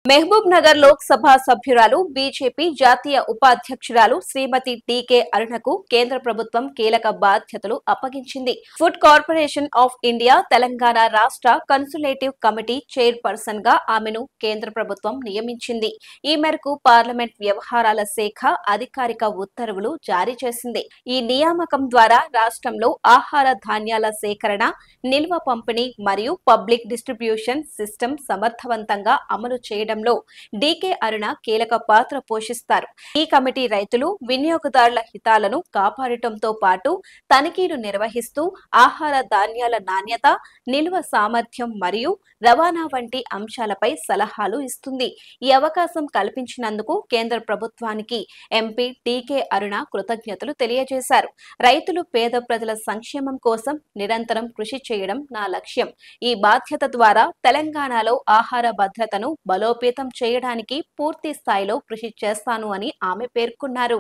మహబూబ్ నగర్ లోక్ సభ సభ్యురాలు బీజేపీ జాతీయ ఉపాధ్యక్షురాలు శ్రీమతి టీకే అరుణకు కేంద్ర ప్రభుత్వం కీలక బాధ్యతలు అప్పగించింది. Food corporation of India Telangana రాష్ట్ర కన్సులేటివ్ కమిటీ చైర్పర్సన్ గా ఆమెను కేంద్ర ప్రభుత్వం నియమించింది. ఈ మేరకు పార్లమెంట్ వ్యవహారాల శాఖ అధికారిక ఉత్తర్వులు జారీ చేసింది. ఈ నియామకం ద్వారా రాష్ట్రంలో ఆహార ధాన్యాల సేకరణ, నిల్వ పంపిణీ మరియు పబ్లిక్ డిస్ట్రిబ్యూషన్ సిస్టమ్ సమర్థవంతంగా అమలు చేయడం డీకే అరుణ కీలక పాత్ర పోషిస్తారు. ఈ కమిటీ రైతులు, వినియోగదారుల హితాలను కాపాడటంతో పాటు తనిఖీలు నిర్వహిస్తూ ఆహార ధాన్యాల నాణ్యత, నిల్వ సామర్థ్యం మరియు రవాణా వంటి అంశాలపై సలహాలు ఇస్తుంది. ఈ అవకాశం కల్పించినందుకు కేంద్ర ప్రభుత్వానికి ఎంపీ టీకే అరుణ కృతజ్ఞతలు తెలియజేశారు. రైతులు, పేద ప్రజల సంక్షేమం కోసం నిరంతరం కృషి చేయడం నా లక్ష్యం. ఈ బాధ్యత ద్వారా తెలంగాణలో ఆహార భద్రతను బలోపేతం చేయడానికి పూర్తి స్థాయిలో కృషి చేస్తాను అని ఆమె పేర్కొన్నారు.